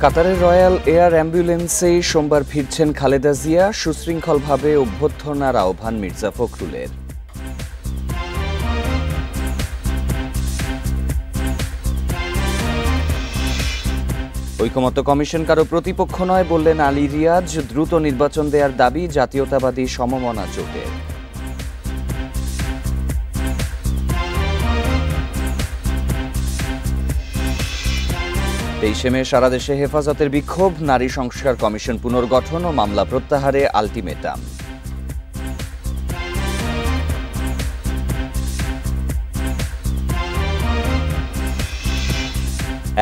কাতারের royal air অ্যাম্বুলেন্সে সোমবার ফিরছেন খালেদা জিয়া। সুশৃঙ্খলভাবে অভ্যর্থনার আহ্বান মির্জা ফখরুলের। ঐকমত্য কমিশন কারো প্রতিপক্ষ নয় বললেন আলী রিয়াজ। দ্রুত নির্বাচন দেওয়ার দাবি জাতীয়তাবাদী সমমনা জোটের। 23 মে সারা দেশে হেফাজতের বিক্ষোভ, নারী সংস্কার কমিশন পুনর্গঠন ও মামলা প্রত্যাহারে আলটিমেটাম।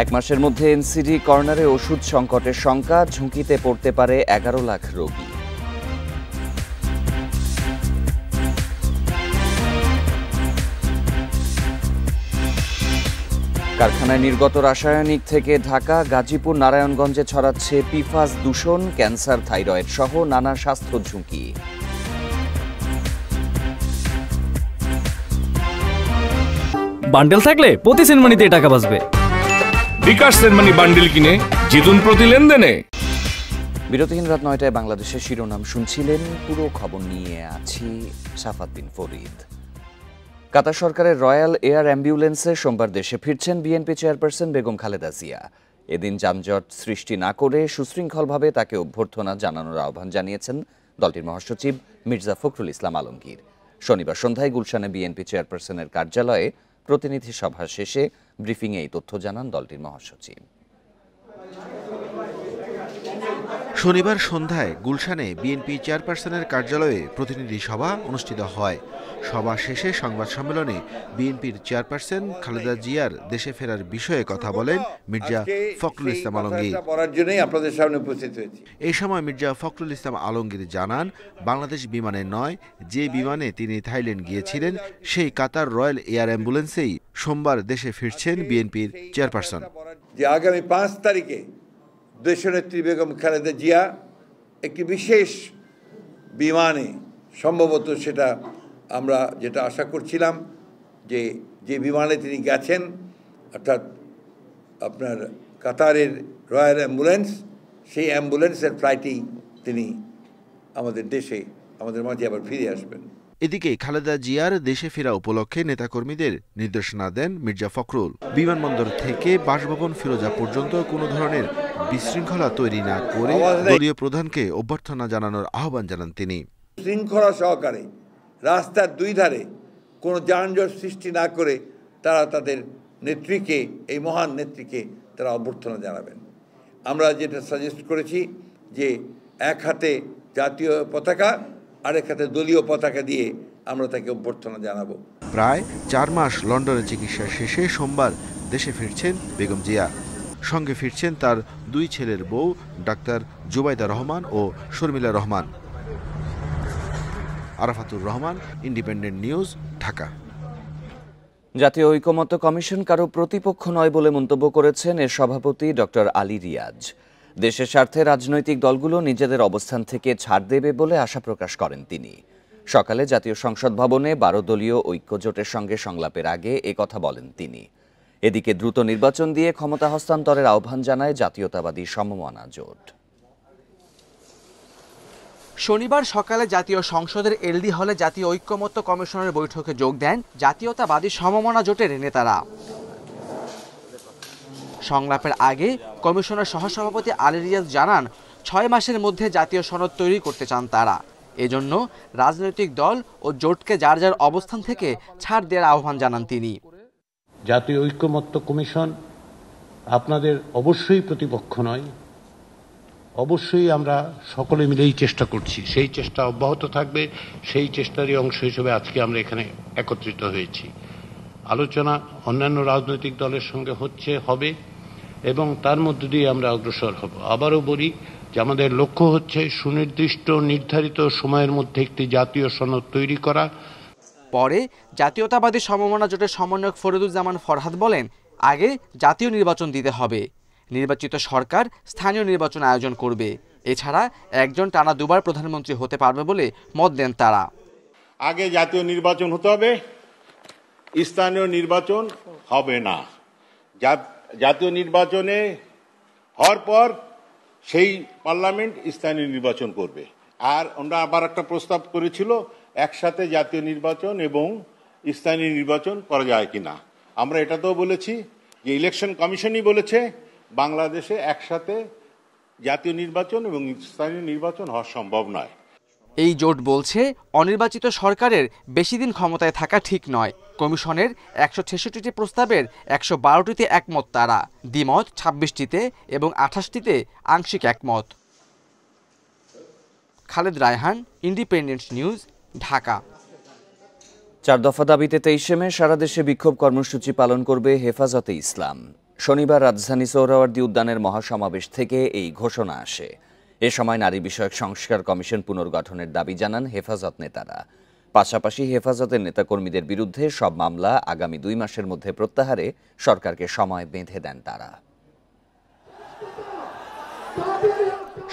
এক মাসের মধ্যে এনসিডি কর্নারে ওষুধ সংকটের শঙ্কা, ঝুঁকিতে পড়তে পারে 11 লাখ রোগী। কারখানায় নির্গত রাসায়নিক থেকে ঢাকা, গাজীপুর, নারায়ণগঞ্জে ছড়াচ্ছে পিফাস দূষণ, ক্যান্সার, থাইরয়েড সহ নানা স্বাস্থ্য ঝুঁকি। বান্ডেল থাকলে প্রতি সেনমানিতে টাকা বাঁচবে। বিকাশ সেনমানি বান্ডেল কিনে জিতুন প্রতি লেনদেনে। বিরতিহীন রাত 9টায় বাংলাদেশের শিরোনাম শুনছিলেন। পুরো খবর নিয়ে আছি সাফাত বিন ফরিদ। কাতার সরকারের রয়্যাল এয়ার অ্যাম্বুলেন্সে সোমবার দেশে ফিরছেন বিএনপি চেয়ারপারসন বেগম খালেদা জিয়া। এদিন যানজট সৃষ্টি না করে সুশৃঙ্খলভাবে তাকে অভ্যর্থনা জানানোর আহ্বান জানিয়েছেন দলটির মহাসচিব মির্জা ফখরুল ইসলাম আলমগীর। শনিবার সন্ধ্যায় গুলশানে বিএনপি চেয়ারপারসনের কার্যালয়ে প্রতিনিধি সভা শেষে ব্রিফিংয়ে এই তথ্য জানান দলটির মহাসচিব। শনিবার সন্ধ্যায় গুলশানে বিএনপি চেয়ারপারসনের কার্যালয়ে প্রতিনিধি সভা অনুষ্ঠিত হয়। সভা শেষে সংবাদ সম্মেলনে বিএনপির চেয়ারপারসন খালেদা জিয়ার দেশে ফেরার বিষয়ে কথা বলেন মির্জা ফখরুল ইসলাম আলমগীর। এই সময় মির্জা ফখরুল ইসলাম আলমগীর জানান, বাংলাদেশ বিমানে নয়, যে বিমানে তিনি থাইল্যান্ড গিয়েছিলেন সেই কাতার রয়্যাল এয়ার অ্যাম্বুলেন্সেই সোমবার দেশে ফিরছেন বিএনপির চেয়ারপারসন। যে আগামী 5 তারিখে দেশনেত্রী বেগম খালেদা জিয়া একটি বিশেষ বিমানে, সম্ভবত সেটা আমরা যেটা আশা করছিলাম যে বিমানে তিনি গেছেন, অর্থাৎ আপনার কাতারের রয়্যাল অ্যাম্বুলেন্স, সেই অ্যাম্বুলেন্সের ফ্লাইটেই তিনি আমাদের দেশে, আমাদের মাঝে আবার ফিরে আসবেন। এদিকে খালেদা জিয়ার দেশে ফেরা উপলক্ষে নেতাকর্মীদের নির্দেশনা দেন মির্জা ফখরুল। বিমানবন্দর থেকে বাসভবন ফিরোজা পর্যন্ত কোনো ধরনের বিশৃঙ্খলা তৈরি না করে দলীয় প্রধানকে অভ্যর্থনা জানানোর আহ্বান জানান তিনি। শৃঙ্খলা সহকারে রাস্তার দুই ধারে কোনো যানজট সৃষ্টি না করে তারা তাদের নেত্রীকে, এই মহান নেত্রীকে তারা অভ্যর্থনা জানাবেন। আমরা যেটা সাজেস্ট করেছি যে এক হাতে জাতীয় পতাকা, আরেক হাতে দলীয় পতাকা দিয়ে আমরা তাকে অভ্যর্থনা জানাবো। প্রায় 4 মাস লন্ডনে চিকিৎসা শেষে সোমবার দেশে ফিরছেন বেগম জিয়া। সঙ্গে ফিরছেন তার 2 ছেলের বউ ডাক্তার জুবাইদা রহমান ও শর্মিলা রহমান। Arafatur Rahman, Independent News, Dhaka. জাতীয় ঐকমত্য কমিশন কারো প্রতিপক্ষ নয় বলে মন্তব্য করেছেন এর সভাপতি ডক্টর আলী রিয়াজ। দেশের স্বার্থে রাজনৈতিক দলগুলো নিজেদের অবস্থান থেকে ছাড় দেবে বলে আশা প্রকাশ করেন তিনি। সকালে জাতীয় সংসদ ভবনে 12 দলীয় ঐক্যজোটের সঙ্গে সংলাপের আগে একথা বলেন তিনি। এদিকে দ্রুত নির্বাচন দিয়ে ক্ষমতা হস্তান্তরের আহ্বান জানায় জাতীয়তাবাদী সমমনা জোট। শনিবার সকালে জাতীয় সংসদের এলডি হলে জাতীয় ঐকমত্য কমিশনের বৈঠকে যোগ দেন জাতীয়তাবাদী সমমনা জোটের নেতারা। সংলাপের আগে কমিশনের সহসভাপতি আলী রিয়াজ জানান, 6 মাসের মধ্যে জাতীয় সনদ তৈরি করতে চান তারা। এজন্য রাজনৈতিক দল ও জোটকে যার যার অবস্থান থেকে ছাড় দেওয়ার আহ্বান জানান তিনি। জাতীয় ঐকমত্য কমিশন আপনাদের অবশ্যই প্রতিপক্ষ নয়, অবশ্যই আমরা সকলে মিলেই চেষ্টা করছি, সেই চেষ্টা অব্যাহত থাকবে। সেই চেষ্টারই অংশ হিসেবে আজকে আমরা এখানে একত্রিত হয়েছি। আলোচনা অন্যান্য রাজনৈতিক দলের সঙ্গে হবে এবং তার মধ্য দিয়ে আমরা অগ্রসর হব। আবারও বলি যে আমাদের লক্ষ্য হচ্ছে সুনির্দিষ্ট নির্ধারিত সময়ের মধ্যে একটি জাতীয় সনদ তৈরি করা। পরে জাতীয়তাবাদী সমমনা জোটের সমন্বয়ক ফরিদুজ্জামান ফরহাদ বলেন, আগে জাতীয় নির্বাচন দিতে হবে, নির্বাচিত সরকার স্থানীয় নির্বাচন আয়োজন করবে। এছাড়া একজন টানা 2 বার প্রধানমন্ত্রী হতে পারবে বলে মত দেন তারা। আগে জাতীয় নির্বাচন হতে হবে, স্থানীয় নির্বাচন হবে না। জাতীয় নির্বাচনে হওয়ার পর সেই পার্লামেন্ট স্থানীয় নির্বাচন করবে। আর আমরা আবার একটা প্রস্তাব করেছিল একসাথে জাতীয় নির্বাচন এবং স্থানীয় নির্বাচন করা যায় কিনা। আমরা এটাতেও বলেছি যে ইলেকশন কমিশনই বলেছে বাংলাদেশে একসাথে জাতীয় নির্বাচন এবং স্থানীয় নির্বাচন হওয়া সম্ভব নয়। এই জোট বলছে অনির্বাচিত সরকারের বেশি দিন ক্ষমতায় থাকা ঠিক নয়। কমিশনের 166টি প্রস্তাবের 112টিতে একমত তারা, দ্বিমত 26টিতে এবং 28টিতে আংশিক একমত। Khaled Raihan, independent News, Dhaka. 4 দফা দাবিতে 23 মে সারা দেশে বিক্ষোভ কর্মসূচি পালন করবে হেফাজতে ইসলাম। শনিবার রাজধানী সোহরাওয়ার্দী উদ্যানের মহাসমাবেশ থেকে এই ঘোষণা আসে। এ সময় নারী বিষয়ক সংস্কার কমিশন পুনর্গঠনের দাবি জানান হেফাজত নেতারা। পাশাপাশি হেফাজতের নেতাকর্মীদের বিরুদ্ধে সব মামলা আগামী 2 মাসের মধ্যে প্রত্যাহারে সরকারকে সময় বেঁধে দেন তারা।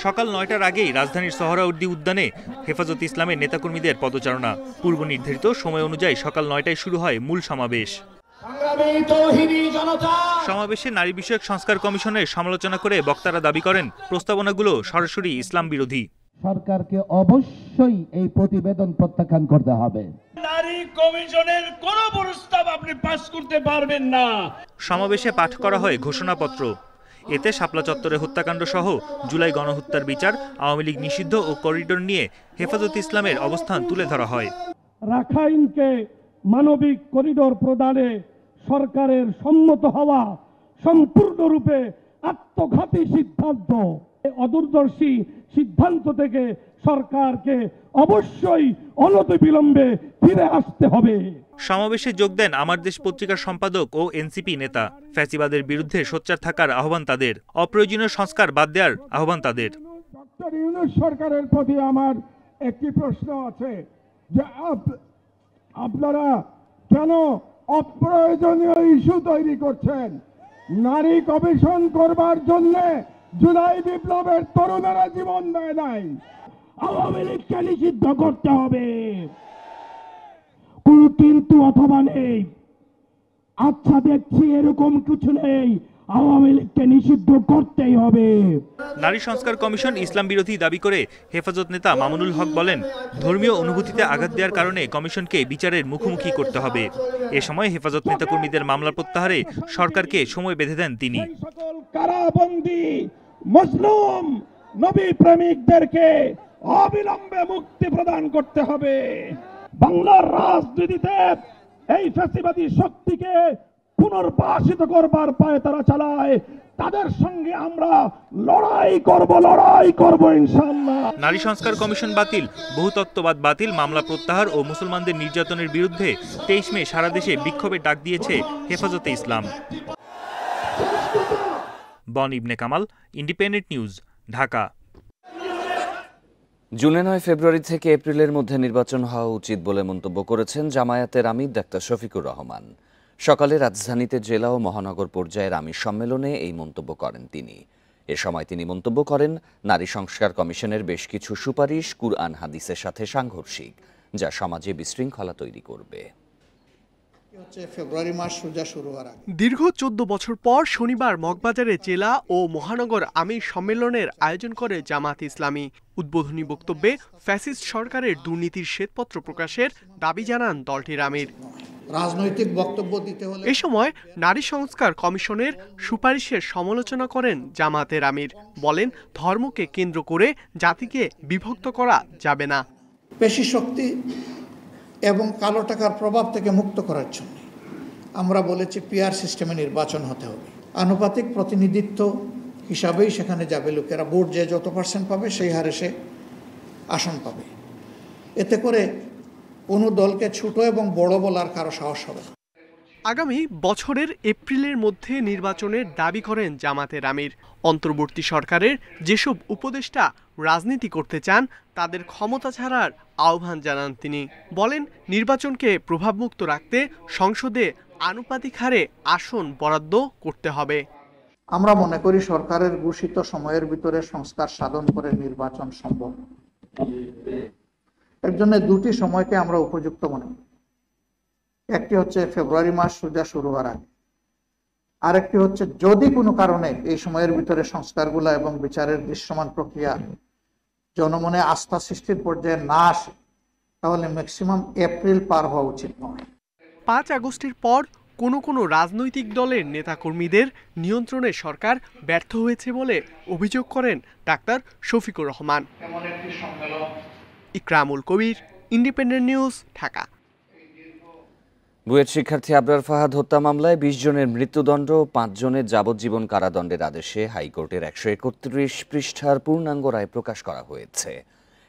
সকাল 9টার আগেই রাজধানীর সোহরাওয়ার্দী উদ্যানে হেফাজত ইসলামের নেতাকর্মীদের পদচারণা। পূর্ব নির্ধারিত সময় অনুযায়ী সকাল 9টায় শুরু হয় মূল সমাবেশ। সমাবেশে নারী বিষয়ক সংস্কার কমিশনের সমালোচনা করে বক্তারা দাবি করেন প্রস্তাবনাগুলো সরাসরি ইসলাম বিরোধী। সরকারকে অবশ্যই এই প্রতিবেদন প্রত্যাখ্যান করতে হবে। নারী কমিশনের কোন প্রস্তাব আপনি পাস করতে পারবেন না। সমাবেশে পাঠ করা হয় ঘোষণাপত্র। এতে শাপলা চত্বরে হত্যাকাণ্ড সহ জুলাই গণহত্যার বিচার, আওয়ামী লীগ নিষিদ্ধ ও করিডোর নিয়ে হেফাজত ইসলামের অবস্থান তুলে ধরা হয়। রাখাইনকে মানবিক করিডোর প্রদানে সরকারের সম্মত হওয়া সম্পূর্ণরূপে আত্মঘাতী সিদ্ধান্ত। অদূরদর্শী সিদ্ধান্ত থেকে সরকারকে অবশ্যই অনতিবিলম্বে ফিরে আসতে হবে। সমাবেশে যোগ দেন আমার দেশ পত্রিকার সম্পাদক ও এনসিপি নেতা। ফ্যাসিবাদের বিরুদ্ধে সোচ্চার থাকার আহ্বান তাদের, অপ্রয়োজনীয় সংস্কার বাদ দেওয়ার আহ্বান তাদের। ডক্টর ইউনূস সরকারের প্রতি আমার একটি প্রশ্ন আছে যে আপনারা কেন অপ্রয়োজনীয় ইস্যু তৈরি করছেন? নারী কমিশন করবার জন্য জুলাই বিপ্লবের তরুণেরা জীবন দেয় নাই। আওয়ামী লীগকে নিষিদ্ধ করতে হবে, কোনো কিন্তু অথবা নেই। আচ্ছা দেখছি এরকম কিছু নেই, আওয়ামী লীগকে নিষিদ্ধ করতেই হবে। নারী সংস্কার কমিশন ইসলাম বিরোধী দাবি করে হেফাজত নেতা মামুনুল হক বলেন, ধর্মীয় অনুভূতিতে আঘাত দেওয়ার কারণে কমিশনকে বিচারের মুখোমুখি করতে হবে। এ সময় হেফাজত নেতাকর্মীদের মামলা প্রত্যাহারে সরকারকে সময় বেঁধে দেন তিনি। সকল কারাবন্দী মুসলিম নবী প্রেমিকদেরকে অবিলম্বে মুক্তি প্রদান করতে হবে। বাংলার রাজনীতিতে এই ফ্যাসিবাদী শক্তিকে পুনর্বাসিত করবার পায়ে তারা চালায়, তাদের সঙ্গে আমরা লড়াই করব ইনশাআল্লাহ। নারী সংস্কার কমিশন বাতিল, বহুতত্ত্ববাদ বাতিল, মামলা প্রত্যাহার ও মুসলমানদের নির্যাতনের বিরুদ্ধে 23 মে সারা দেশে বিক্ষোভের ডাক দিয়েছে হেফাজতে ইসলাম। বন ইবনে কামাল, ইন্ডিপেন্ডেন্ট নিউজ, ঢাকা। জুনে 9 ফেব্রুয়ারি থেকে এপ্রিলের মধ্যে নির্বাচন হওয়া উচিত বলে মন্তব্য করেছেন জামায়াতের আমির ডাক্তার শফিকুর রহমান। সকালে রাজধানীতে জেলা ও মহানগর পর্যায়ের আমির সম্মেলনে এই মন্তব্য করেন তিনি। এ সময় তিনি মন্তব্য করেন, নারী সংস্কার কমিশনের বেশ কিছু সুপারিশ কুরআন হাদিসের সাথে সাংঘর্ষিক, যা সমাজে বিশৃঙ্খলা তৈরি করবে। ফেব্রুয়ারি মাস সোজা শুরু হওয়ার আগে দীর্ঘ 14 বছর পর শনিবার মগবাজারে জেলা ও মহানগর আমির সম্মেলনের আয়োজন করে জামাত ইসলামী। উদ্বোধনী বক্তব্যে ফ্যাসিস্ট সরকারের দুর্নীতির শ্বেতপত্র প্রকাশের দাবি জানান দলটির আমির। রাজনৈতিক বক্তব্য দিতে হলে এ সময় নারী সংস্কার কমিশনের সুপারিশের সমালোচনা করেন জামাতের আমির। বলেন, ধর্মকে কেন্দ্র করে জাতিকে বিভক্ত করা যাবে না। পেশি শক্তি এবং কালো টাকার প্রভাব থেকে মুক্ত করার জন্য আমরা বলেছি পিআর সিস্টেমে নির্বাচন হতে হবে। আনুপাতিক প্রতিনিধিত্ব হিসাবেই সেখানে যাবে লোকেরা। ভোট যে যত % পাবে সেই হারে সে আসন পাবে। এতে করে কোনো দলকে ছোট এবং বড় বলার কারো সাহস হবে না। আগামী বছরের এপ্রিলের মধ্যে নির্বাচনের দাবি করেন জামাতের আমির। অন্তর্বর্তী সরকারের যেসব উপদেষ্টা রাজনীতি করতে চান তাদের ক্ষমতা ছাড়ার আহ্বান জানান তিনি। বলেন, নির্বাচনকে প্রভাবমুক্ত রাখতে সংসদে আনুপাতিক হারে আসন বরাদ্দ করতে হবে। আমরা মনে করি সরকারের ঘোষিত সময়ের ভিতরে সংস্কার সাধন করে নির্বাচন সম্ভব। এর জন্য দুটি সময়কে আমরা উপযুক্ত মনে করি। একটি হচ্ছে ফেব্রুয়ারি মাস সোজা শুরু হওয়ার আগে, আরেকটি হচ্ছে যদি কোনো কারণে এই সময়ের ভিতরে সংস্কারগুলো এবং বিচারের দৃশ্যমান প্রক্রিয়া জনমনে আস্থা সৃষ্টির পর্যায়ে না আসে, তাহলে ম্যাক্সিমাম এপ্রিল পার হওয়া উচিত নয়। 5 আগস্টের পর কোনো রাজনৈতিক দলের নেতাকর্মীদের নিয়ন্ত্রণে সরকার ব্যর্থ হয়েছে বলে অভিযোগ করেন ডাক্তার শফিকুর রহমান। ইকরামুল কবির, ইন্ডিপেন্ডেন্ট নিউজ, ঢাকা। বুয়েট শিক্ষার্থী আবরার ফাহাদ হত্যা মামলায় 20 জনের মৃত্যুদণ্ড, 5 জনের যাবজ্জীবন কারাদণ্ডের আদেশে হাইকোর্টের 131 পৃষ্ঠার পূর্ণাঙ্গ রায় প্রকাশ করা হয়েছে।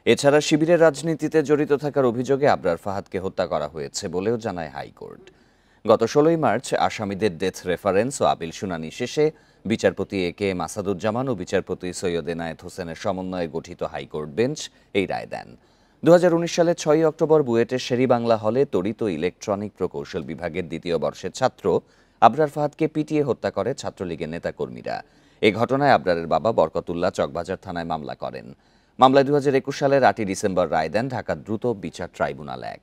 এছাড়া শিবিরের রাজনীতিতে জড়িত থাকার অভিযোগে আবরার ফাহাদকে হত্যা করা হয়েছে বলেও জানায় হাইকোর্ট। গত 16 মার্চ আসামিদের ডেথ রেফারেন্স ও আপিল শুনানি শেষে বিচারপতি একে মাসাদুজ্জামান ও বিচারপতি সৈয়দ এনায়েত হোসেনের সমন্বয়ে গঠিত হাইকোর্ট বেঞ্চ এই রায় দেন। 2019 সালের 6 অক্টোবর বুয়েটের শেরেবাংলা হলে তড়িৎ ও ইলেকট্রনিক প্রকৌশল বিভাগের 2য় বর্ষের ছাত্র আবরার ফাহাদকে পিটিয়ে হত্যা করে ছাত্রলীগের নেতাকর্মীরা। এই ঘটনায় আবরারের বাবা বরকতুল্লাহ চকবাজার থানায় মামলা করেন। মামলায় 2021 সালের 8 ডিসেম্বর রায় দেন ঢাকা দ্রুত বিচার ট্রাইব্যুনাল 1।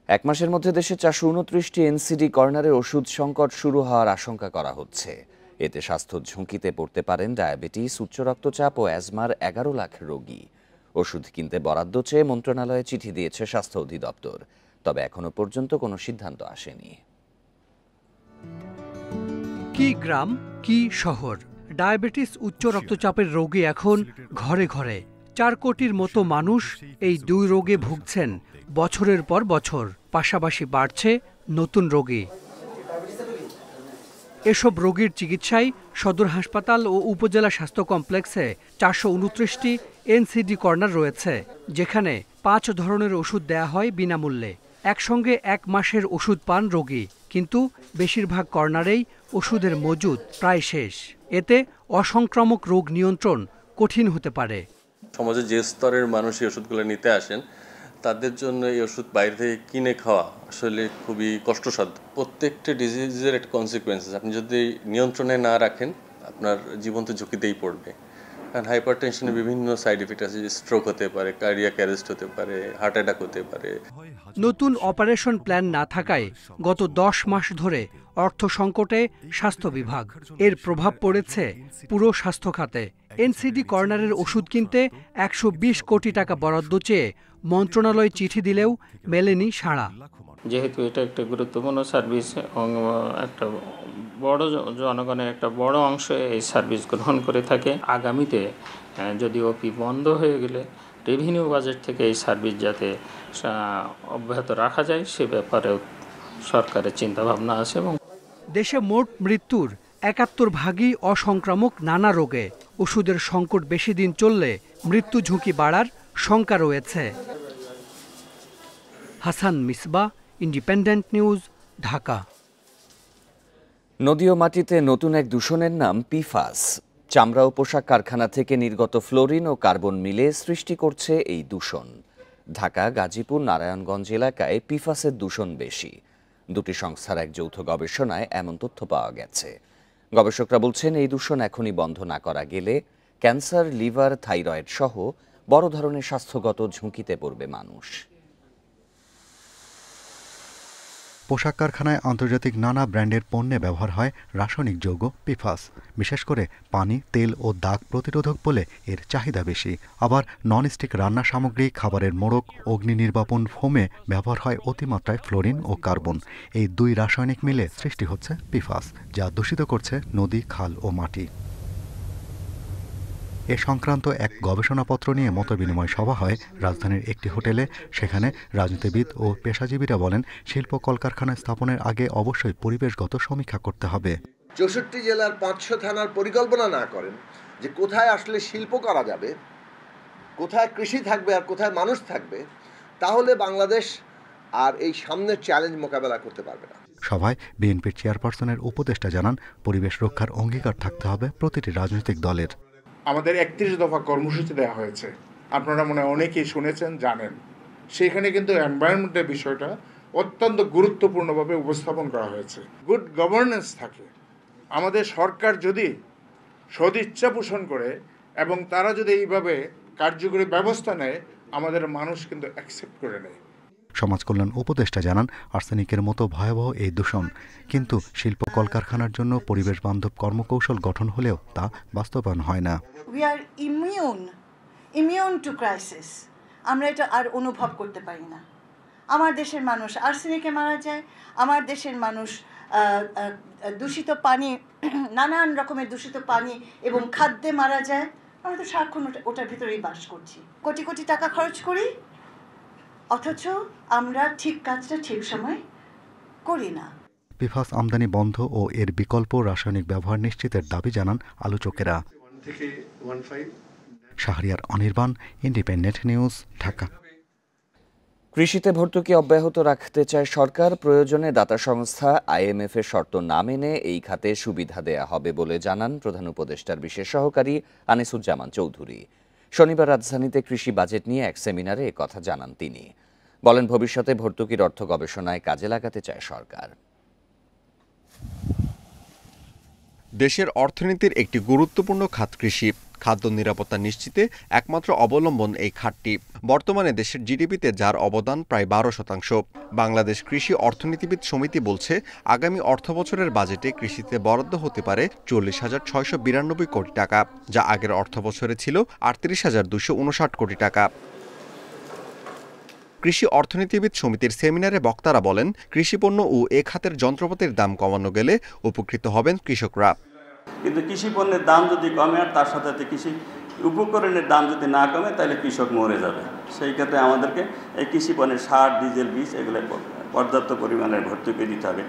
এক মাসের মধ্যে দেশে 429টি এনসিডি কর্নারে ওষুধ সংকট শুরু হওয়ার আশঙ্কা করা হচ্ছে। এতে স্বাস্থ্য ঝুঁকিতে পড়তে পারেন ডায়াবেটিস, উচ্চ রক্তচাপ ও অ্যাজমার 11 লাখ রোগী। ওষুধ কিনতে বরাদ্দ চেয়ে মন্ত্রণালয়ে চিঠি দিয়েছে স্বাস্থ্য অধিদপ্তর, তবে এখনো পর্যন্ত কোনো সিদ্ধান্ত আসেনি। কি গ্রাম কি শহর, ডায়াবেটিস উচ্চ রক্তচাপের রোগী এখন ঘরে ঘরে। 4 কোটির মতো মানুষ এই 2 রোগে ভুগছেন বছরের পর বছর। পাশাপাশি বাড়ছে নতুন রোগী। এসব রোগীর চিকিৎসায় সদর হাসপাতাল ও উপজেলা স্বাস্থ্য কমপ্লেক্সে 429টি এনসিডি কর্নার রয়েছে, যেখানে 5 ধরনের ওষুধ দেয়া হয় বিনামূল্যে। একসঙ্গে 1 মাসের ওষুধ পান রোগী, কিন্তু বেশিরভাগ কর্নারেই ওষুধের মজুদ প্রায় শেষ। এতে অসংক্রামক রোগ নিয়ন্ত্রণ কঠিন হতে পারে। সমাজে যে স্তরের মানুষ এই ওষুধগুলো নিতে আসেন, তাদের জন্য এই ওষুধ বাইরে থেকে কিনে খাওয়া আসলে খুবই কষ্টসাধ্য। প্রত্যেকটা ডিজিজের একটা কনসিকুয়েন্সেস, আপনি যদি নিয়ন্ত্রণে না রাখেন আপনার জীবন তো ঝুঁকিতেই পড়বে। কারণ হাইপার টেনশনের বিভিন্ন সাইড এফেক্ট আছে, স্ট্রোক হতে পারে, কার্ডিয়াক অ্যারেস্ট হতে পারে, হার্ট অ্যাটাক হতে পারে। নতুন অপারেশন প্ল্যান না থাকায় গত 10 মাস ধরে অর্থ সংকটে স্বাস্থ্য বিভাগ। এর প্রভাব পড়েছে পুরো স্বাস্থ্য খাতে। এনসিডি কর্নারের ওষুধ কিনতে 120 কোটি টাকা বরাদ্দ চেয়ে মন্ত্রণালয় চিঠি দিলেও মেলেনি সাড়া। যেহেতু এটা একটা গুরুত্বপূর্ণ সার্ভিস এবং একটা বড় জনগণের একটা বড় অংশ এই সার্ভিস গ্রহণ করে থাকে, আগামীতে যদি ওপি বন্ধ হয়ে গেলে রেভিনিউ বাজেট থেকে এই সার্ভিস যাতে অব্যাহত রাখা যায় সে ব্যাপারেও সরকারের চিন্তাভাবনা আছে। এবং দেশে মোট মৃত্যুর 71 ভাগই অসংক্রামক নানা রোগে। ওষুধের সংকট বেশি দিন চললে মৃত্যু ঝুঁকি বাড়ার শঙ্কা রয়েছে। Hasan Misba, independent News, Dhaka. নদী ও মাটিতে নতুন এক দূষণের নাম পিফাস। চামড়া ও পোশাক কারখানা থেকে নির্গত ফ্লোরিন ও কার্বন মিলে সৃষ্টি করছে এই দূষণ। ঢাকা, গাজীপুর, নারায়ণগঞ্জ এলাকায় পিফাসের দূষণ বেশি। দুটি সংস্থার এক যৌথ গবেষণায় এমন তথ্য পাওয়া গেছে। গবেষকরা বলছেন এই দূষণ এখনই বন্ধ না করা গেলে ক্যান্সার, লিভার, থাইরয়েড সহ বড় ধরনের স্বাস্থ্যগত ঝুঁকিতে পড়বে মানুষ। পোশাক কারখানায় আন্তর্জাতিক নানা ব্র্যান্ডের পণ্যে ব্যবহার হয় রাসায়নিক যৌগ পিফাস। বিশেষ করে পানি, তেল ও দাগ প্রতিরোধক বলে এর চাহিদা বেশি। আবার ননস্টিক রান্না সামগ্রী, খাবারের মোড়ক, অগ্নি নির্বাপন ফোমে ব্যবহার হয় অতিমাত্রায় ফ্লোরিন ও কার্বন। এই 2 রাসায়নিক মিলে সৃষ্টি হচ্ছে পিফাস, যা দূষিত করছে নদী, খাল ও মাটি। এ সংক্রান্ত এক গবেষণাপত্র নিয়ে মতবিনিময় সভা হয় রাজধানীর একটি হোটেলে। সেখানে রাজনীতিবিদ ও পেশাজীবীরা বলেন, শিল্প কলকারখানা স্থাপনের আগে অবশ্যই পরিবেশগত সমীক্ষা করতে হবে। 64 জেলার 500 থানার পরিকল্পনা না করেন যে কোথায় আসলে শিল্প করা যাবে, কোথায় কৃষি থাকবে আর কোথায় মানুষ থাকবে, তাহলে বাংলাদেশ আর এই সামনের চ্যালেঞ্জ মোকাবেলা করতে পারবে না। সভায় বিএনপির চেয়ারপারসনের উপদেষ্টা জানান, পরিবেশ রক্ষার অঙ্গীকার থাকতে হবে প্রতিটি রাজনৈতিক দলের। আমাদের 31 দফা কর্মসূচি দেওয়া হয়েছে, আপনারা মনে অনেকেই শুনেছেন, জানেন। সেখানে কিন্তু এনভায়রনমেন্টের বিষয়টা অত্যন্ত গুরুত্বপূর্ণভাবে উপস্থাপন করা হয়েছে। গুড গভর্নেন্স থাকে, আমাদের সরকার যদি সদিচ্ছা পোষণ করে এবং তারা যদি এইভাবে কার্যকরী ব্যবস্থা নেয়, আমাদের মানুষ কিন্তু অ্যাকসেপ্ট করে নেয়। সমাজ কল্যাণ উপদেষ্টা জানান, আর্সেনিকের মতো ভয়াবহ এই দূষণ, কিন্তু শিল্প কলকারখানার জন্য পরিবেশ বান্ধব কর্মকৌশল গঠন হলেও তা বাস্তবায়ন হয় না। We are immune to crisis. আমরা এটা আর অনুভব করতে পারি না। আমার দেশের মানুষ আর্সেনিকে মারা যায়, আমার দেশের মানুষ দূষিত পানি, নানান রকমের দূষিত পানি এবং খাদ্যে মারা যায়। আমরা তো সারাক্ষণ ওটার ভিতরেই বাস করছি, কোটি কোটি টাকা খরচ করি, অথচ আমরা ঠিক কাজটা ঠিক সময় করি না। পিফাস আমদানি বন্ধ ও এর বিকল্প রাসায়নিক ব্যবহার নিশ্চিতের দাবি জানান আলোচকেরা। Shahriar Anirban, Independent News, Dhaka. কৃষিতে ভর্তুকি অব্যাহত রাখতে চায় সরকার। প্রয়োজনে দাতা সংস্থা IMF এর শর্ত না মেনে এই খাতে সুবিধা দেয়া হবে বলে জানান প্রধান উপদেষ্টার বিশেষ সহকারী আনিসুজ্জামান চৌধুরী। শনিবার রাজধানীতে কৃষি বাজেট নিয়ে এক সেমিনারে একথা জানান তিনি। বলেন, ভবিষ্যতে ভর্তুকির অর্থ গবেষণায় কাজে লাগাতে চায় সরকার। দেশের অর্থনীতির একটি গুরুত্বপূর্ণ খাত কৃষি। খাদ্য নিরাপত্তা নিশ্চিতে একমাত্র অবলম্বন এই খাতটি। বর্তমানে দেশের জিডিপিতে যার অবদান প্রায় 12%। বাংলাদেশ কৃষি অর্থনীতিবিদ সমিতি বলছে, আগামী অর্থবছরের বাজেটে কৃষিতে বরাদ্দ হতে পারে 40,692 কোটি টাকা, যা আগের অর্থবছরে ছিল 38,259 কোটি টাকা। কৃষি অর্থনীতিবিদ সমিতির সেমিনারে বক্তারা বলেন, কৃষিপণ্য ও এ খাতের যন্ত্রপাতির দাম কমানো গেলে উপকৃত হবেন কৃষকরা। কিন্তু কৃষি পণ্যের দাম যদি কমে আর তার সাথে সাথে কৃষি উপকরণের দাম যদি না কমে, তাহলে কৃষক মরে যাবে। সেই ক্ষেত্রে আমাদেরকে এই কৃষি পণ্যের সার, ডিজেল, বীজ এগুলো পর্যাপ্ত পরিমাণের ভর্তুকি দিতে হবে।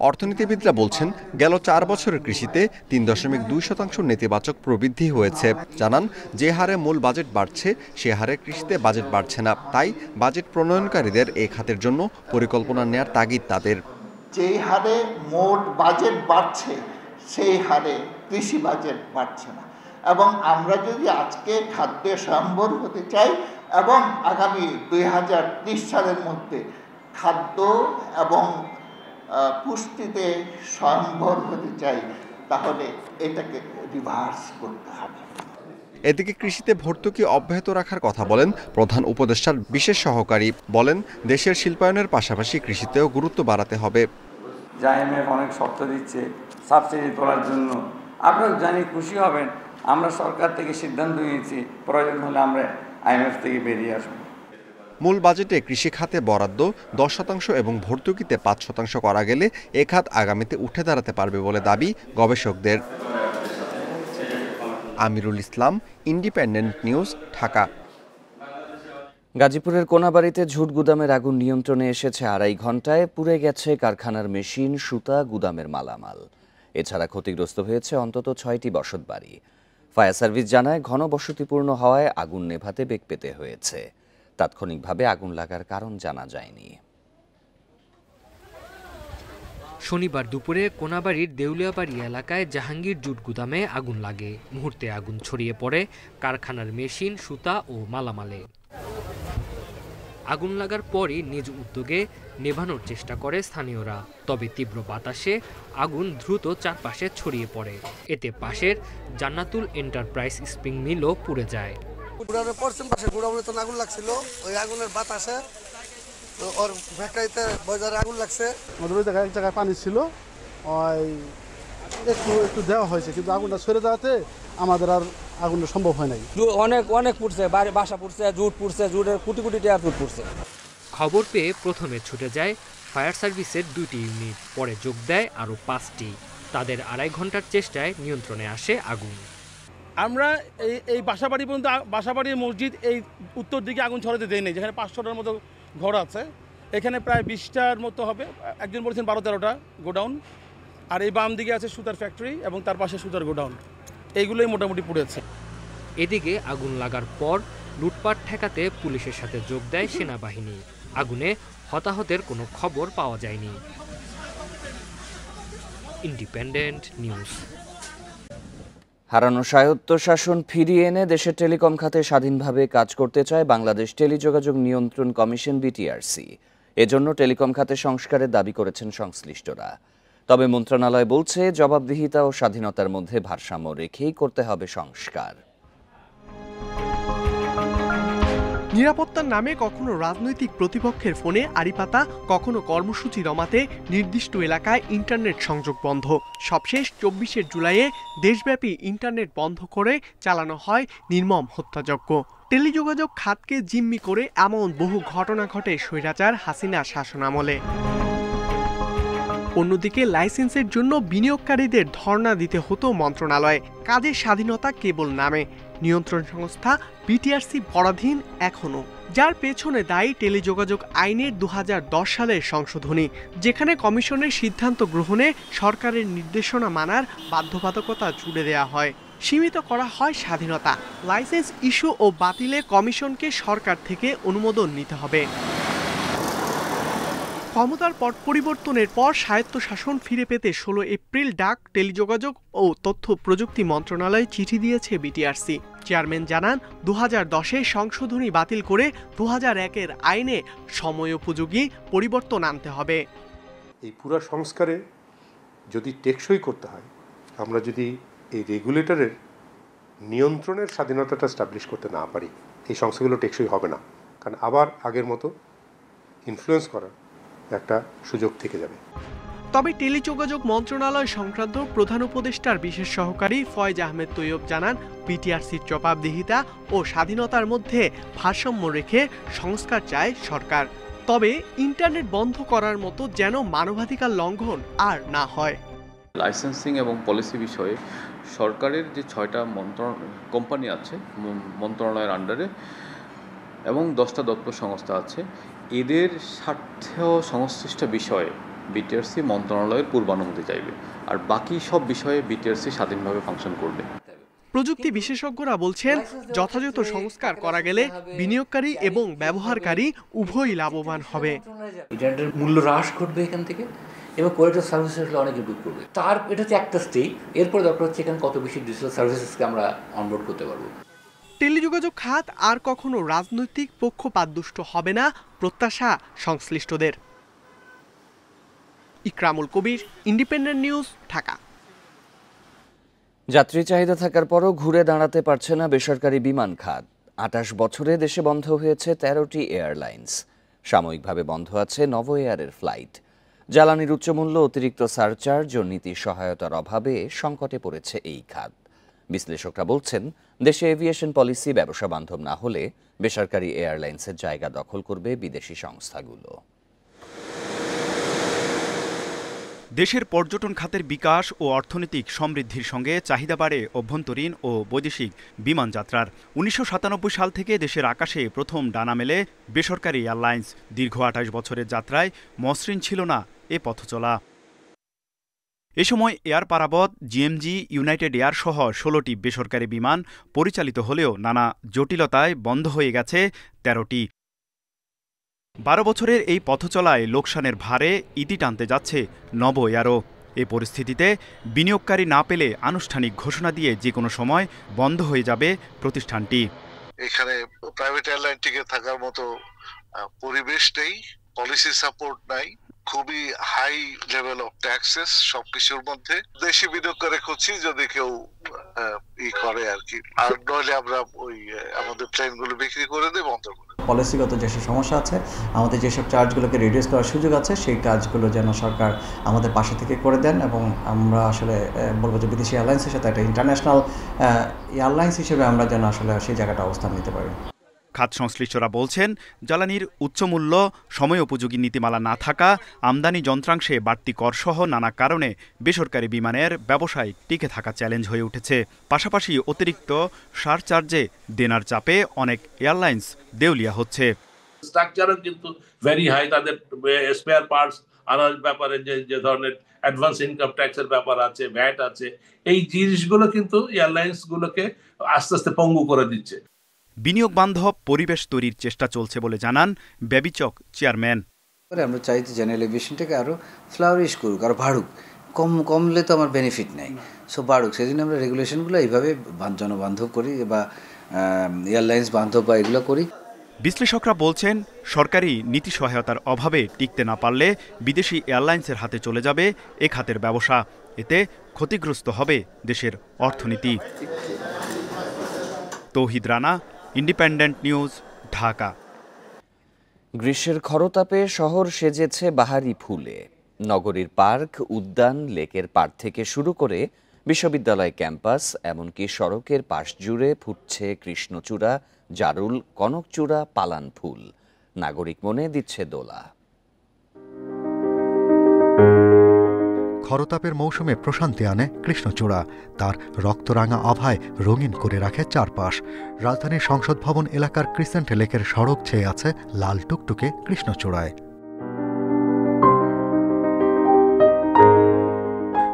অর্থনীতিবিদরা বলছেন, গেল 4 বছরের কৃষিতে 3.2% নেতিবাচক প্রবৃদ্ধি হয়েছে। জানান, যে হারে মূল বাজেট বাড়ছে সে হারে কৃষিতে বাজেট বাড়ছে না। তাই বাজেট প্রণয়নকারীদের এই খাতের জন্য পরিকল্পনা নেয়ার তাগিদ তাদের। যেই হারে মোট বাজেট বাড়ছে সেই হারে কৃষি বাজেট বাড়ছে না, এবং আমরা যদি আজকে খাদ্যে স্বয়ম্ভর হতে চাই এবং আগামী 2030 সালের মধ্যে খাদ্য এবং পুষ্টিতে স্বয়ম্ভর হতে চাই, তাহলে এটাকে রিভার্স করতে হবে। এদিকে কৃষিতে ভর্তুকি অব্যাহত রাখার কথা বলেন প্রধান উপদেষ্টার বিশেষ সহকারী। বলেন, দেশের শিল্পায়নের পাশাপাশি কৃষিতেও গুরুত্ব বাড়াতে হবে। IMF অনেক শর্ত দিচ্ছে সাবসিডি তোলার জন্য। আপনারা জানি খুশি হবেন, আমরা সরকার থেকে সিদ্ধান্ত নিয়েছি প্রয়োজন হলে আমরা IMF থেকে বেরিয়ে আসব। মূল বাজেটে কৃষি খাতে বরাদ্দ 10% এবং ভর্তুকিতে 5% করা গেলে এ খাত আগামীতে উঠে দাঁড়াতে পারবে বলে দাবি গবেষকদের। Amirul Islam, independent News, Dhaka. গাজীপুরের কোনাবাড়িতে ঝুট গুদামের আগুন নিয়ন্ত্রণে এসেছে 2.5 ঘন্টায়। পুড়ে গেছে কারখানার মেশিন, সুতা, গুদামের মালামাল। এছাড়া ক্ষতিগ্রস্ত হয়েছে অন্তত 6টি বসতবাড়ি। ফায়ার সার্ভিস জানায়, ঘন বসতিপূর্ণ হওয়ায় আগুন নেভাতে বেগ পেতে হয়েছে। তাৎক্ষণিকভাবে আগুন লাগার কারণ জানা যায়নি। শনিবার দুপুরে কোনাবাড়ির দেউলিয়াবাড়ি এলাকায় জাহাঙ্গীর জুট গুদামে আগুন লাগে। মুহূর্তে আগুন ছড়িয়ে পড়ে কারখানার মেশিন, সুতা ও মালামালে। আগুন লাগার পরই নিজ উদ্যোগে নেভানোর চেষ্টা করে স্থানীয়রা। তবে তীব্র বাতাসে আগুন দ্রুত চারপাশে ছড়িয়ে পড়ে। এতে পাশের জান্নাতুল এন্টারপ্রাইজ স্প্রিং মিলও পুড়ে যায়। আগুন লাগছিল, ওই আগুনের বাতাসে ওর ফ্যাক্টরিতে বাজারে আগুন লাগছে। আমাদের ওই জায়গায় এক জায়গায় পানি ছিল, ওই একটু দেওয়া হয়েছে, কিন্তু আগুনটা সরে যাওয়াতে আমাদের আর আগুনটা সম্ভব হয় নাই। অনেক পুড়ছে, বাসা পুড়ছে, জুট পুড়ছে, জুটের কোটি কোটি টাকা জুট পুড়ছে। খবর পেয়ে প্রথমে ছুটে যায় ফায়ার সার্ভিসের 2টি ইউনিট, পরে যোগ দেয় আরও 5টি। তাদের 2.5 ঘন্টার চেষ্টায় নিয়ন্ত্রণে আসে আগুন। আমরা এই বাসাবাড়ি পর্যন্ত, বাসাবাড়ির মসজিদ এই উত্তর দিকে আগুন ছড়াতে দেয় নেই, যেখানে 500টার মতো ঘর আছে। এখানে প্রায় 20টার মতো হবে, একজন বলছেন 12-13টা গোডাউন। আর এই বাম দিকে আছে সুতার ফ্যাক্টরি এবং তার পাশে সুতার গোডাউন। এইগুলোই মোটামুটি পুড়েছে। এদিকে আগুন লাগার পর লুটপাট ঠেকাতে পুলিশের সাথে যোগ দেয় সেনাবাহিনী। আগুনে হতাহতের কোনো খবর পাওয়া যায়নি। Independent news. হারানো স্বায়ত্তশাসন ফিরিয়ে এনে দেশের টেলিকম খাতে স্বাধীনভাবে কাজ করতে চায় বাংলাদেশ টেলিযোগাযোগ নিয়ন্ত্রণ কমিশন BTRC। এজন্য টেলিকম খাতে সংস্কারের দাবি করেছেন সংশ্লিষ্টরা। তবে মন্ত্রণালয় বলছে, জবাবদিহিতা ও স্বাধীনতার মধ্যে ভারসাম্য রেখেই করতে হবে সংস্কার। নিরাপত্তার নামে কখনো রাজনৈতিক প্রতিপক্ষের ফোনে আড়ি পাতা, কখনো কর্মসূচি দমাতে নির্দিষ্ট এলাকায় ইন্টারনেট সংযোগ বন্ধ। সবশেষ 24 জুলাইয়ে দেশব্যাপী ইন্টারনেট বন্ধ করে চালানো হয় নির্মম হত্যাযজ্ঞ। টেলিযোগাযোগ খাতকে জিম্মি করে এমন বহু ঘটনা ঘটে স্বৈরাচার হাসিনা শাসনামলে। অন্যদিকে লাইসেন্সের জন্য বিনিয়োগকারীদের ধর্ণা দিতে হতো মন্ত্রণালয়ে। কাজের স্বাধীনতা কেবল নামে, নিয়ন্ত্রণ সংস্থা বিটিআরসি পরাধীন এখনও, যার পেছনে দায়ী টেলিযোগাযোগ আইনের 2010 সালের সংশোধনী, যেখানে কমিশনের সিদ্ধান্ত গ্রহণে সরকারের নির্দেশনা মানার বাধ্যবাধকতা জুড়ে দেওয়া হয়। সীমিত করা হয় স্বাধীনতা। লাইসেন্স ইস্যু ও বাতিলে কমিশনকে সরকার থেকে অনুমোদন নিতে হবে। ক্ষমতার পট পরিবর্তনের পর স্বায়ত্তশাসন ফিরে পেতে 16 এপ্রিল ডাক, টেলিযোগাযোগ ও তথ্য প্রযুক্তি মন্ত্রণালয়ে চিঠি দিয়েছে বিটিআরসি। চেয়ারম্যান জানান 2010-এ সংশোধনী বাতিল করে 2001-এর আইনে সময়োপযোগী পরিবর্তন আনতে হবে। এই পুরো সংস্কারে যদি টেকসই করতে হয়, আমরা যদি এই রেগুলেটরের নিয়ন্ত্রণের স্বাধীনতাটা স্টাবলিশ করতে না পারি, এই সংস্থাগুলো টেকসই হবে না। কারণ আবার আগের মতো ইনফ্লুয়েন্স করার একটা সুযোগ থেকে যাবে। তবে টেলিযোগাযোগ মন্ত্রণালয় সংক্রান্ত প্রধান উপদেষ্টার বিশেষ সহকারী ফয়েজ আহমেদ তৈয়ব জানান, বিটিআরসির জবাবদিহিতা ও স্বাধীনতার মধ্যে ভারসাম্য রেখে সংস্কার চায় সরকার। তবে ইন্টারনেট বন্ধ করার মতো যেন মানবাধিকার লঙ্ঘন আর না হয়। লাইসেন্সিং এবং পলিসি বিষয়ে সরকারের যে 6টা কোম্পানি আছে মন্ত্রণালয়ের আন্ডারে এবং 10টা দপ্তর সংস্থা আছে, এদের স্বার্থ সংশ্লিষ্ট বিষয়ে বিটিআরসি মন্ত্রণালয়ের পূর্বানুমতি চাইবে, আর বাকি সব বিষয়ে বিটিআরসি স্বাধীনভাবে ফাংশন করবে। প্রযুক্তি বিশেষজ্ঞরা বলছেন, যথাযথ সংস্কার করা গেলে বিনিয়োগকারী এবং ব্যবহারকারী উভয়ই লাভবান হবে। ইন্টারনেটের মূল্য হ্রাস ঘটবে এখান থেকে, এবং কোয়ালিটি অফ সার্ভিসেস অনেক ইমপ্রুভ করবে। তার এটা হচ্ছে একটা স্টেপ। এরপরে দরকার হচ্ছে এখানে কত বেশি ডিজিটাল সার্ভিসেসকে আমরা অনবোর্ড করতে পারবো। টেলিযোগাযোগ খাত আর কখনো রাজনৈতিক পক্ষপাতদুষ্ট হবে না, প্রত্যাশা সংশ্লিষ্টদের। ইকরামুল কবির, ইন্ডিপেন্ডেন্ট নিউজ, ঢাকা। যাত্রী চাহিদা থাকার পরও ঘুরে দাঁড়াতে পারছে না বেসরকারি বিমান খাত। 28 বছরে দেশে বন্ধ হয়েছে 13টি এয়ারলাইন্স। সাময়িকভাবে বন্ধ আছে নভ এয়ারের ফ্লাইট। জ্বালানির উচ্চমূল্য, অতিরিক্ত সারচার্জ ও নীতি সহায়তার অভাবে সংকটে পড়েছে এই খাত। বিশ্লেষকরা বলছেন, দেশে এভিয়েশন পলিসি ব্যবসা বান্ধব না হলে বেসরকারি এয়ারলাইন্সের জায়গা দখল করবে বিদেশি সংস্থাগুলো। দেশের পর্যটন খাতের বিকাশ ও অর্থনৈতিক সমৃদ্ধির সঙ্গে চাহিদা বাড়ে অভ্যন্তরীণ ও বৈদেশিক বিমান যাত্রার। 1997 সাল থেকে দেশের আকাশে প্রথম ডানা মেলে বেসরকারি এয়ারলাইন্স। দীর্ঘ 28 বছরের যাত্রায় মসৃণ ছিল না এ পথ চলা। এ সময় air Parabat, GMG, United air সহ 16টি বেসরকারি বিমান পরিচালিত হলেও নানা জটিলতায় বন্ধ হয়ে গেছে 13টি। 12 বছরের এই পথচলায় লোকসানের ভারে ইতি টানতে যাচ্ছে নভ এয়ারও। এ পরিস্থিতিতে বিনিয়োগকারী না পেলে আনুষ্ঠানিক ঘোষণা দিয়ে যে কোনো সময় বন্ধ হয়ে যাবে প্রতিষ্ঠানটি। এখানে প্রাইভেট এয়ারলাইন টিকে থাকার মতো পরিবেশ নেই, পলিসি সাপোর্ট নাই, খুবই হাই লেভেল অফ ট্যাক্সেস সবকিছুর মধ্যে। দেশি বিনিয়োগকারী খুঁজছি যদি কেউ করে আর কি, আর নইলে আমরা ওই আমাদের প্লেনগুলো বিক্রি করে দিই, বন্ধ করে। পলিসিগত যেসব সমস্যা আছে, আমাদের যেসব চার্জগুলোকে রিডিউস করার সুযোগ আছে, সেই কাজগুলো যেন সরকার আমাদের পাশে থেকে করে দেন, এবং আমরা আসলে বলবো যে বিদেশি এয়ারলাইন্সের সাথে একটা ইন্টারন্যাশনাল এয়ারলাইন্স হিসেবে আমরা যেন আসলে সেই জায়গাটা অবস্থান নিতে পারি। খাত সংশ্লিষ্টরা বলছেন, জ্বালানির উচ্চমূল্য, সময়োপযোগী নীতিমালা না থাকা, আমদানি যন্ত্রাংশে বাড়তি করসহ নানা কারণে বেসরকারি বিমানের ব্যবসায় টিকে থাকা চ্যালেঞ্জ হয়ে উঠেছে। পাশাপাশি অতিরিক্ত সারচার্জে দেনার চাপে অনেক এয়ারলাইন্স দেউলিয়া হচ্ছে। স্ট্রাকচারও কিন্তু ভেরি হাই, তাদের স্পেয়ার পার্টস আনার ব্যাপারে যে ধরনের অ্যাডভান্স ইনকাম ট্যাক্সের ব্যাপার আছে, ভ্যাট আছে, এই জিনিসগুলো কিন্তু এয়ারলাইন্সগুলোকে আস্তে আস্তে পঙ্গু করে দিচ্ছে। বিনিয়োগ বান্ধব পরিবেশ তৈরির চেষ্টা চলছে বলে জানান বেবিচক চেয়ারম্যান। আমরা চাই যে জেনারেল এভিয়েশনটাকে আরও ফ্লাওয়ারিশ করুক, আরও বাড়ুক। কমলে তো আমার বেনিফিট নেই, সো বাড়ুক। সেই জন্য আমরা রেগুলেশনগুলো এইভাবে জনবান্ধব করি বা এয়ারলাইন্স বান্ধব বা এগুলো করি। বিশ্লেষকরা বলছেন, সরকারি নীতি সহায়তার অভাবে টিকতে না পারলে বিদেশি এয়ারলাইন্সের হাতে চলে যাবে এ খাতের ব্যবসা। এতে ক্ষতিগ্রস্ত হবে দেশের অর্থনীতি। তৌহিদ রানা, ইন্ডিপেন্ডেন্ট নিউজ, ঢাকা। গ্রীষ্মের খরতাপে শহর সেজেছে বাহারি ফুলে। নগরীর পার্ক, উদ্যান, লেকের পাড় থেকে শুরু করে বিশ্ববিদ্যালয় ক্যাম্পাস, এমনকি সড়কের পাশ জুড়ে ফুটছে কৃষ্ণচূড়া, জারুল, কনকচূড়া, পালান ফুল। নাগরিক মনে দিচ্ছে দোলা। খরতাপের মৌসুমে প্রশান্তি আনে কৃষ্ণচূড়া, তার রক্তরাঙা আভায় রঙিন করে রাখে চারপাশ। রাজধানীর সংসদ ভবন এলাকার ক্রিসেন্ট লেকের সড়ক ছেয়ে আছে লাল টুকটুকে কৃষ্ণচূড়ায়।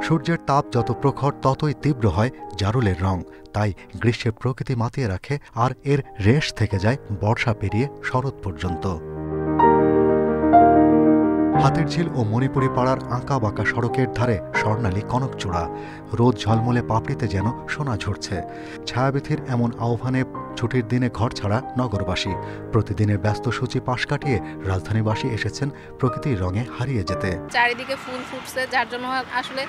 সূর্যের তাপ যত প্রখর ততই তীব্র হয় জারুলের রং, তাই গ্রীষ্মে প্রকৃতি মাতিয়ে রাখে আর এর রেশ থেকে যায় বর্ষা পেরিয়ে শরৎ পর্যন্ত। হাতিরঝিল ও মণিপুরি পাড়ার আঁকা বাঁকা সড়কের ধারে স্বর্ণালী কনকচূড়া, রোদ ঝলমলে পাপড়িতে যেন সোনা ঝরছে। ছায়াবিথির এমন আহ্বানে ছুটির দিনে ঘর ছাড়া নগরবাসী। প্রতিদিনের ব্যস্ত সূচি পাশ কাটিয়ে রাজধানীবাসী এসেছেন প্রকৃতির রঙে হারিয়ে যেতে। চারিদিকে ফুল ফুটছে, যার জন্য আসলে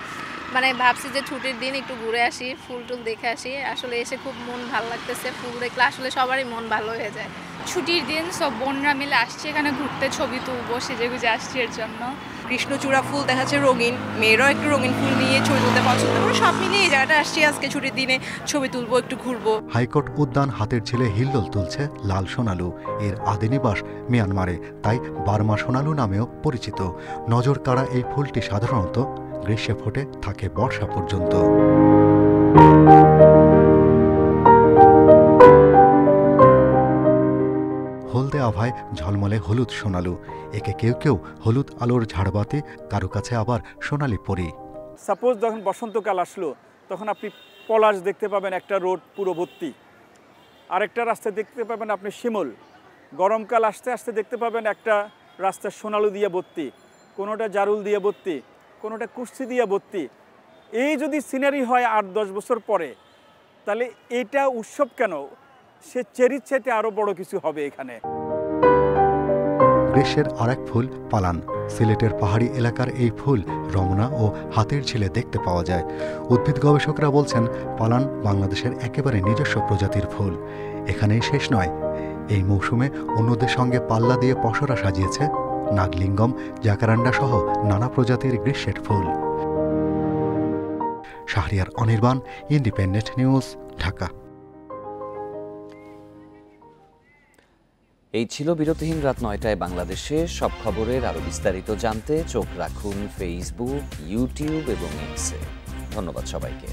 ভাবছি যে ছুটির দিন একটু ঘুরে আসি, ফুল টুল দেখে আসি। আসলে এসে খুব মন ভালো লাগতেছে, ফুল দেখলে আসলে সবারই মন ভালো হয়ে যায়। ছুটির দিন সব বোনরা মিলে আসছি এখানে ঘুরতে, ছবি তুলবো, সেজে গুজে আসছি এর জন্য। কৃষ্ণচূড়া ফুল দেখাচ্ছে রঙিন, মেয়েরাও একটু রঙিন ফুল নিয়ে ছবি তুলতে পছন্দ করে। সব মিলিয়ে এই জায়গাটা আসছি আজকে ছুটির দিনে, ছবি তুলবো, একটু ঘুরবো। হাইকোর্ট উদ্যান হাতিরঝিলে হিল্লোল তুলছে লাল সোনালু। এর আদি নিবাস মিয়ানমারে, তাই বার্মা সোনালু নামেও পরিচিত। নজর কাড়া এই ফুলটি সাধারণত গ্রীষ্মে ফোটে, থাকে বর্ষা পর্যন্ত। হলদে আভায় ঝলমলে হলুদ সোনালু। একে কেউ কেউ হলুদ আলোর ঝাড়বাতি, কারো কাছে আবার সোনালি পরি। সাপোজ যখন বসন্তকাল আসলো, তখন আপনি পলাশ দেখতে পাবেন একটা রোড পুরো ভর্তি, আরেকটা রাস্তা দেখতে পাবেন আপনি শিমুল। গরমকাল আসতে আসতে দেখতে পাবেন একটা রাস্তা সোনালু দিয়ে ভর্তি, কোনোটা জারুল দিয়ে ভর্তি, কোনোটা কুর্সি দিয়ে ভর্তি। এই যদি সিনারি হয় ৮-১০ বছর পরে, তাহলে এটা উৎসব কেন, সে চেরির চাইতে আরও বড় কিছু হবে এখানে। গ্রীষ্মের আরেক ফুল পালান। সিলেটের পাহাড়ি এলাকার এই ফুল রমনা ও হাতিরঝিলে দেখতে পাওয়া যায়। উদ্ভিদ গবেষকরা বলছেন পালান বাংলাদেশের একেবারে নিজস্ব প্রজাতির ফুল। এখানেই শেষ নয়, এই মৌসুমে অন্যদের সঙ্গে পাল্লা দিয়ে পসরা সাজিয়েছে নাগলিঙ্গম, জাকারান্ডা সহ নানা প্রজাতির গ্রীষ্মের ফুল। Shahriar Anirban, Independent News, Dhaka. এই ছিল বিরতিহীন রাত ৯টায় বাংলাদেশে। সব খবরের আরও বিস্তারিত জানতে চোখ রাখুন ফেসবুক, ইউটিউব এবং এক্সে। ধন্যবাদ সবাইকে।